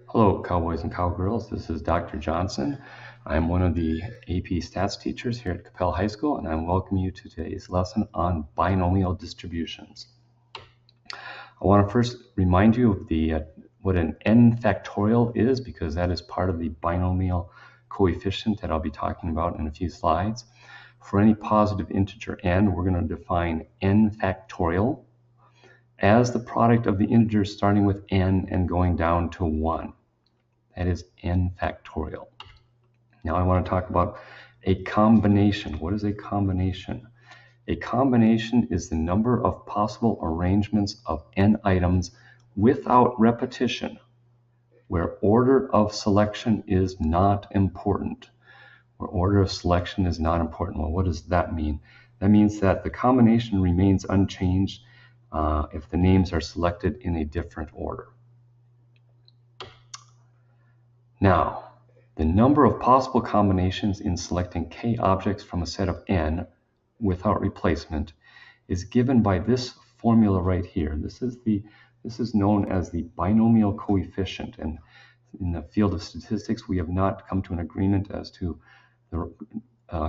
Hello, cowboys and cowgirls. This is Dr. Johnson. I'm one of the AP Stats teachers here at Capella High School, and I welcome you to today's lesson on binomial distributions. I want to first remind you of what an n factorial is, because that is part of the binomial coefficient that I'll be talking about in a few slides. For any positive integer n, we're going to define n factorial as the product of the integers starting with n and going down to 1. That is n factorial. Now I want to talk about a combination. What is a combination? A combination is the number of possible arrangements of n items without repetition, where order of selection is not important. Where order of selection is not important. Well, what does that mean? That means that the combination remains unchanged if the names are selected in a different order. Now, the number of possible combinations in selecting k objects from a set of n without replacement is given by this formula right here. This is known as the binomial coefficient, and in the field of statistics we have not come to an agreement as to the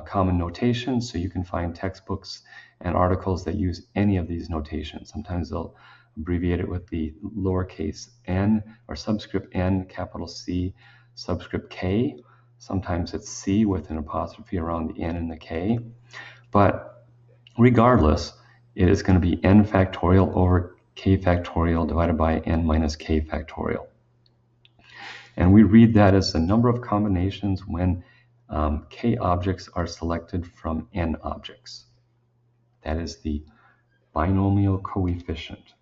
common notations, so you can find textbooks and articles that use any of these notations. Sometimes they'll abbreviate it with the lowercase n or subscript n, capital C, subscript k. Sometimes it's C with an apostrophe around the n and the k. But regardless, it is going to be n factorial over k factorial divided by n minus k factorial. And we read that as the number of combinations when k objects are selected from n objects. That is the binomial coefficient.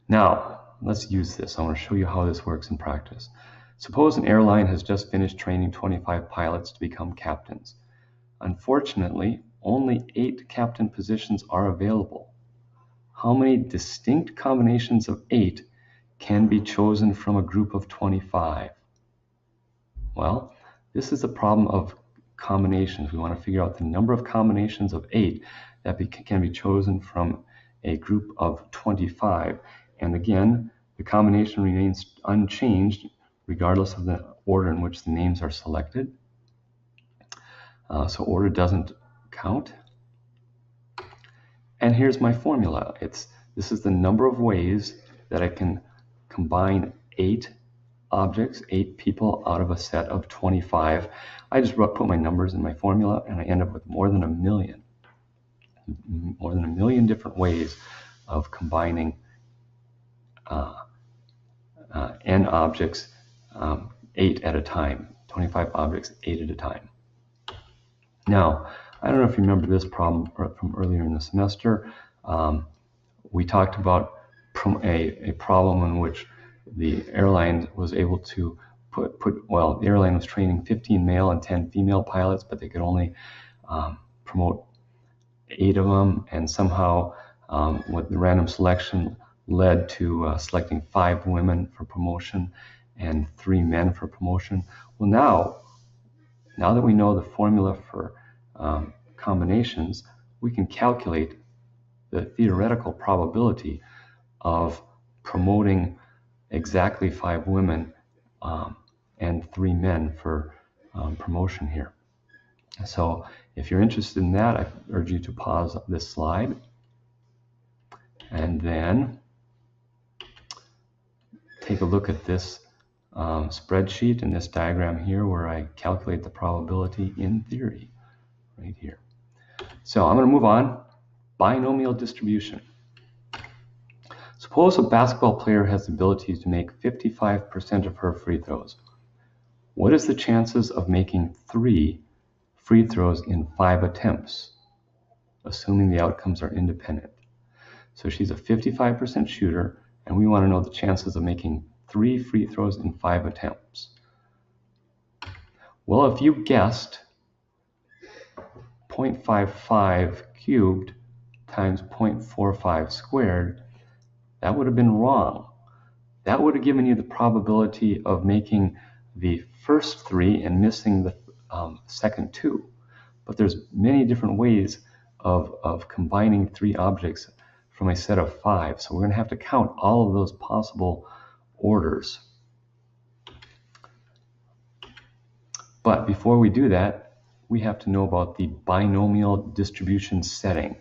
Now, let's use this. I want to show you how this works in practice. Suppose an airline has just finished training 25 pilots to become captains. Unfortunately, only 8 captain positions are available. How many distinct combinations of 8 can be chosen from a group of 25? Well, this is the problem of combinations. We want to figure out the number of combinations of 8 that can be chosen from a group of 25. And again, the combination remains unchanged regardless of the order in which the names are selected. So order doesn't count. And here's my formula. This is the number of ways that I can combine 8 objects, 8 people out of a set of 25. I just put my numbers in my formula and I end up with more than a million different ways of combining n objects 8 at a time, 25 objects 8 at a time. Now, I don't know if you remember this problem from earlier in the semester. We talked about a problem in which the airline was able to the airline was training 15 male and 10 female pilots, but they could only promote 8 of them, and somehow with the random selection led to selecting 5 women for promotion and 3 men for promotion. Well, now that we know the formula for combinations, we can calculate the theoretical probability of promoting exactly 5 women and 3 men for promotion here. So if you're interested in that, I urge you to pause this slide and then take a look at this spreadsheet and this diagram here where I calculate the probability in theory right here. So I'm going to move on. Binomial distribution. Suppose a basketball player has the ability to make 55% of her free throws. What is the chances of making 3 free throws in 5 attempts, assuming the outcomes are independent? So she's a 55% shooter, and we want to know the chances of making 3 free throws in 5 attempts. Well, if you guessed 0.55 cubed times 0.45 squared, that would have been wrong. That would have given you the probability of making the first 3 and missing the second 2. But there's many different ways of combining 3 objects from a set of 5. So we're going to have to count all of those possible orders. But before we do that, we have to know about the binomial distribution setting.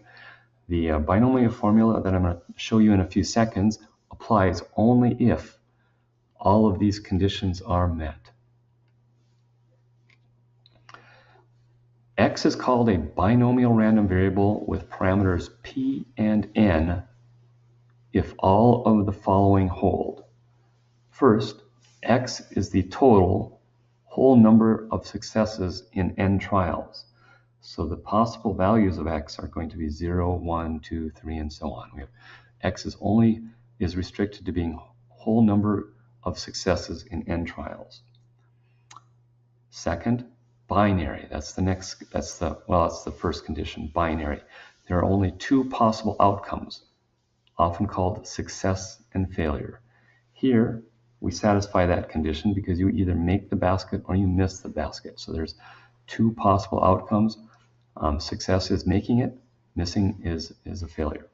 The binomial formula that I'm going to show you in a few seconds applies only if all of these conditions are met. X is called a binomial random variable with parameters p and n if all of the following hold. First, X is the total whole number of successes in n trials. So the possible values of X are going to be 0, 1, 2, 3, and so on. We have X is restricted to being whole number of successes in n trials. Second, binary. That's the first condition, binary. There are only 2 possible outcomes, often called success and failure. Here, we satisfy that condition because you either make the basket or you miss the basket. So there's 2 possible outcomes. Success is making it, missing is a failure.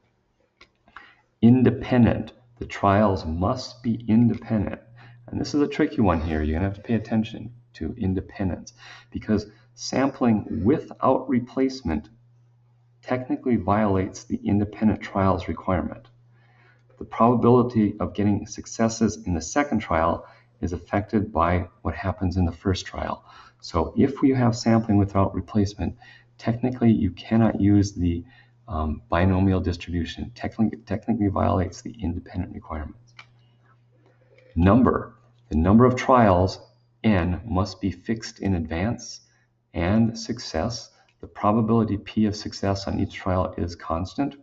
Independent. The trials must be independent. And this is a tricky one here. You're going to have to pay attention to independence, because sampling without replacement technically violates the independent trials requirement. The probability of getting successes in the second trial is affected by what happens in the first trial. So if we have sampling without replacement, technically you cannot use the binomial distribution. Technically violates the independent requirements. Number. The number of trials, n, must be fixed in advance, and success. The probability p of success on each trial is constant,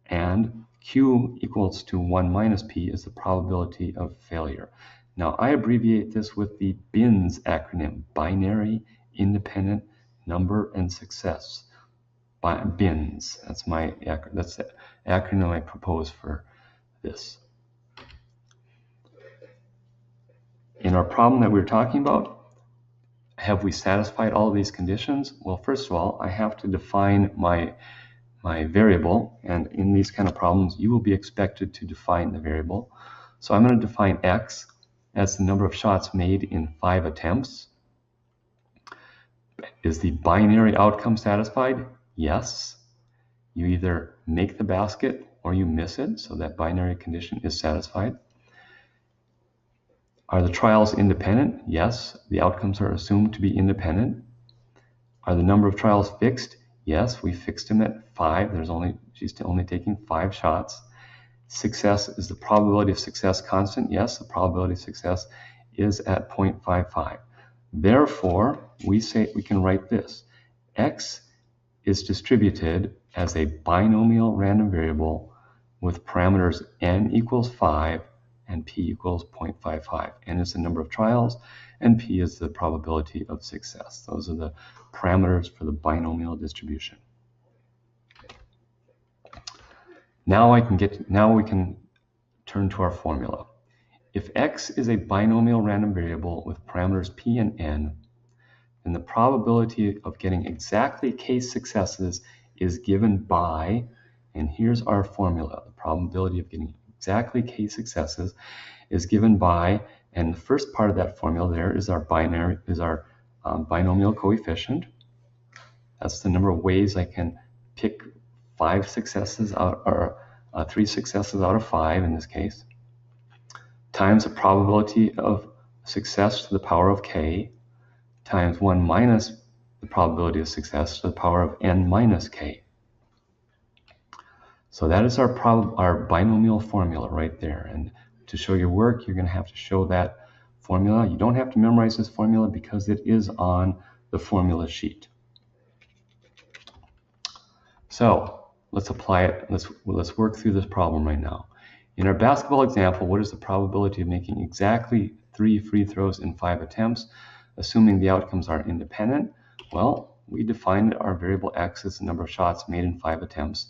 and q equals to 1 minus p is the probability of failure. Now I abbreviate this with the BINS acronym: binary, independent, number, and success. BINS. That's the acronym I propose for this. In our problem that we were talking about, have we satisfied all of these conditions? Well, first of all, I have to define my variable, and in these kind of problems, you will be expected to define the variable. So I'm going to define X as the number of shots made in 5 attempts. Is the binary outcome satisfied? Yes. You either make the basket or you miss it, so that binary condition is satisfied. Are the trials independent? Yes. The outcomes are assumed to be independent. Are the number of trials fixed? Yes, we fixed them at 5. She's only taking 5 shots. Success, is the probability of success constant? Yes, the probability of success is at 0.55. Therefore, we can write this: X is distributed as a binomial random variable with parameters n equals 5 and p equals 0.55. N is the number of trials, and p is the probability of success. Those are the parameters for the binomial distribution. Now we can turn to our formula. If X is a binomial random variable with parameters p and n, then the probability of getting exactly case successes is given by, and here's our formula, the probability of getting exactly case successes is given by, and the first part of that formula there is our binomial coefficient. That's the number of ways I can pick 5 successes out, or 3 successes out of 5 in this case, times the probability of success to the power of k, times 1 minus the probability of success to the power of n minus k. So that is our binomial formula right there. And to show your work, you're going to have to show that formula. You don't have to memorize this formula because it is on the formula sheet. So let's apply it. Let's work through this problem right now. In our basketball example, what is the probability of making exactly 3 free throws in 5 attempts, assuming the outcomes are independent? Well, we defined our variable X as the number of shots made in 5 attempts.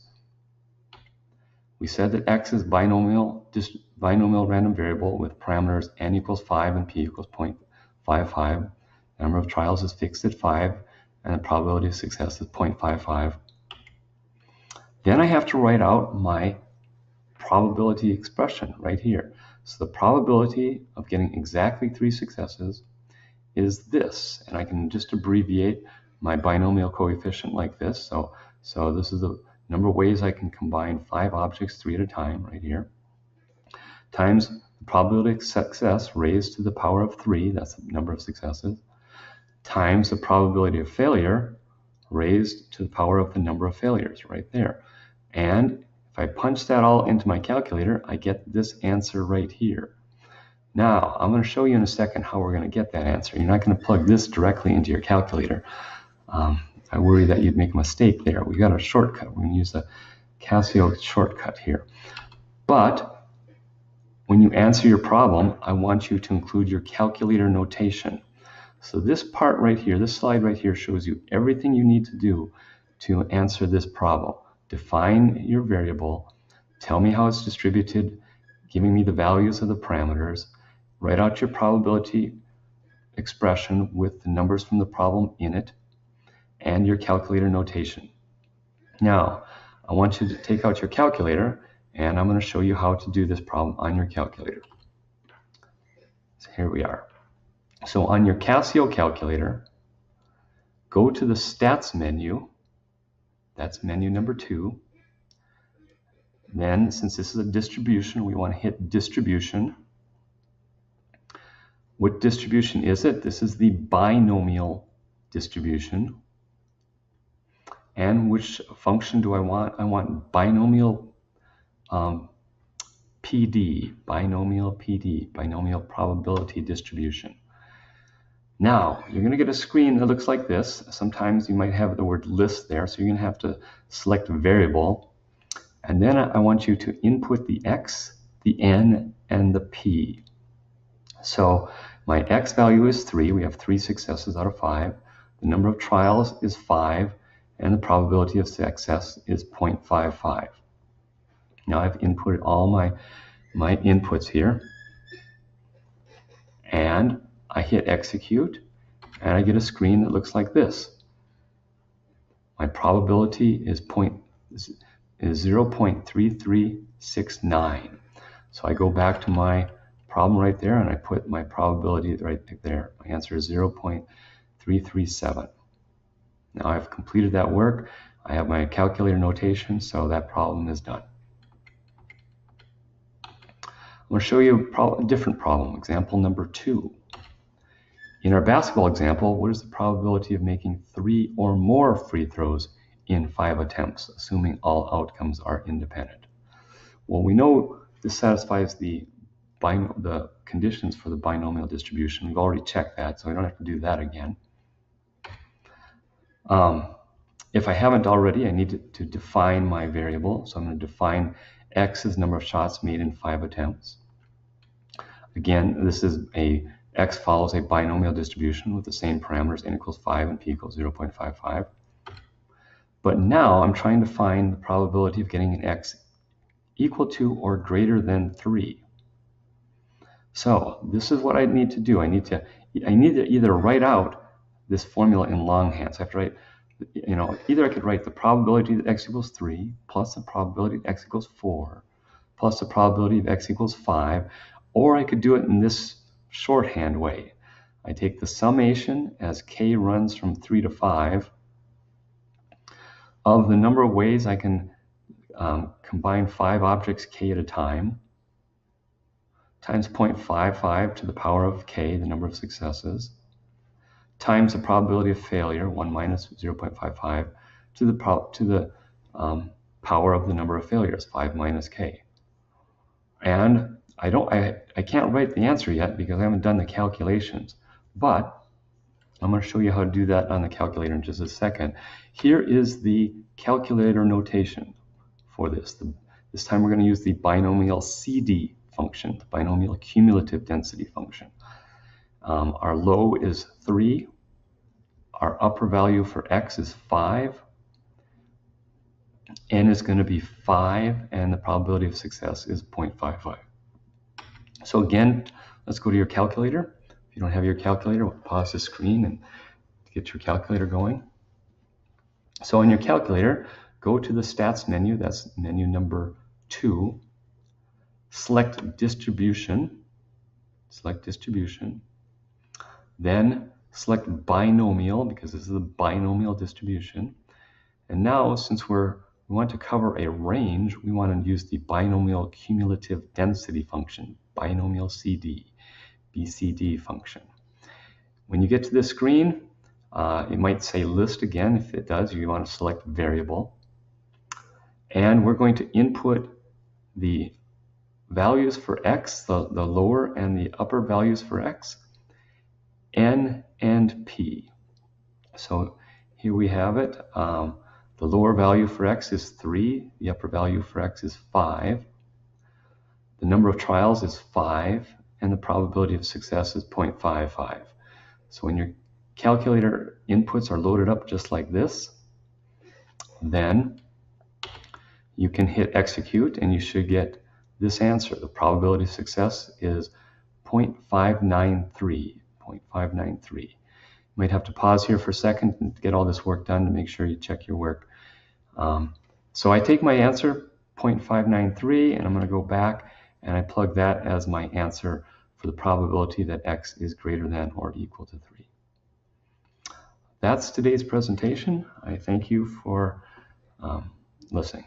We said that X is binomial random variable with parameters n equals 5 and p equals 0.55. The number of trials is fixed at 5, and the probability of success is 0.55. Then I have to write out my probability expression right here. So the probability of getting exactly 3 successes is this, and I can just abbreviate my binomial coefficient like this. So this is the number of ways I can combine 5 objects 3 at a time right here, times the probability of success raised to the power of 3, that's the number of successes, times the probability of failure raised to the power of the number of failures right there. And if I punch that all into my calculator, I get this answer right here. Now, I'm going to show you in a second how we're going to get that answer. You're not going to plug this directly into your calculator. I worry that you'd make a mistake there. We've got a shortcut. We're going to use the Casio shortcut here. But when you answer your problem, I want you to include your calculator notation. So this part right here, this slide right here shows you everything you need to do to answer this problem. Define your variable, tell me how it's distributed, giving me the values of the parameters, write out your probability expression with the numbers from the problem in it, and your calculator notation. Now, I want you to take out your calculator, and I'm going to show you how to do this problem on your calculator. So here we are. So on your Casio calculator, go to the Stats menu. That's menu number 2. Then, since this is a distribution, we want to hit Distribution. What distribution is it? This is the binomial distribution. And which function do I want? I want binomial PD, binomial probability distribution. Now, you're going to get a screen that looks like this. Sometimes you might have the word list there, so you're going to have to select a variable. And then I want you to input the x, the n, and the p. So my x value is 3. We have 3 successes out of 5. The number of trials is 5, and the probability of success is 0.55. Now I've inputted all my inputs here, and I hit execute, and I get a screen that looks like this. My probability is 0.3369. So I go back to my problem right there, and I put my probability right there. My answer is 0.337. Now I've completed that work. I have my calculator notation, so that problem is done. I'm going to show you a different problem, example number 2. In our basketball example, what is the probability of making 3 or more free throws in 5 attempts, assuming all outcomes are independent? Well, we know this satisfies the conditions for the binomial distribution. We've already checked that, so I don't have to do that again. If I haven't already, I need to define my variable. So I'm going to define x as number of shots made in 5 attempts. Again, this is x follows a binomial distribution with the same parameters, n equals 5 and p equals 0.55. But now I'm trying to find the probability of getting an x equal to or greater than 3. So this is what I need to do. I need to either write out this formula in longhand. So I have to write, either I could write the probability that x equals 3 plus the probability that x equals 4 plus the probability of x equals 5, or I could do it in this shorthand way. I take the summation as k runs from 3 to 5 of the number of ways I can combine 5 objects k at a time times 0.55 to the power of k, the number of successes, times the probability of failure, 1 minus 0.55, to the power of the number of failures, 5 minus k. And I can't write the answer yet because I haven't done the calculations, but I'm going to show you how to do that on the calculator in just a second. Here is the calculator notation for this. This time we're going to use the binomial CD function, the binomial cumulative density function. Our low is 3. Our upper value for x is 5. N is going to be 5, and the probability of success is 0.55. So again, let's go to your calculator. If you don't have your calculator, we'll pause the screen and get your calculator going. So on your calculator, go to the stats menu, that's menu number 2, select distribution, then select binomial, because this is a binomial distribution. And now, since we want to cover a range, we want to use the binomial cumulative density function, binomial CD, BCD function. When you get to this screen, it might say list again. If it does, you want to select variable. And we're going to input the values for x, the lower and the upper values for x, n and p. So here we have it. The lower value for x is 3, the upper value for x is 5. The number of trials is 5, and the probability of success is 0.55. So when your calculator inputs are loaded up just like this, then you can hit execute and you should get this answer. The probability of success is 0.593. You might have to pause here for a second and get all this work done to make sure you check your work. So I take my answer, 0.593, and I'm going to go back and I plug that as my answer for the probability that x is greater than or equal to 3. That's today's presentation. I thank you for listening.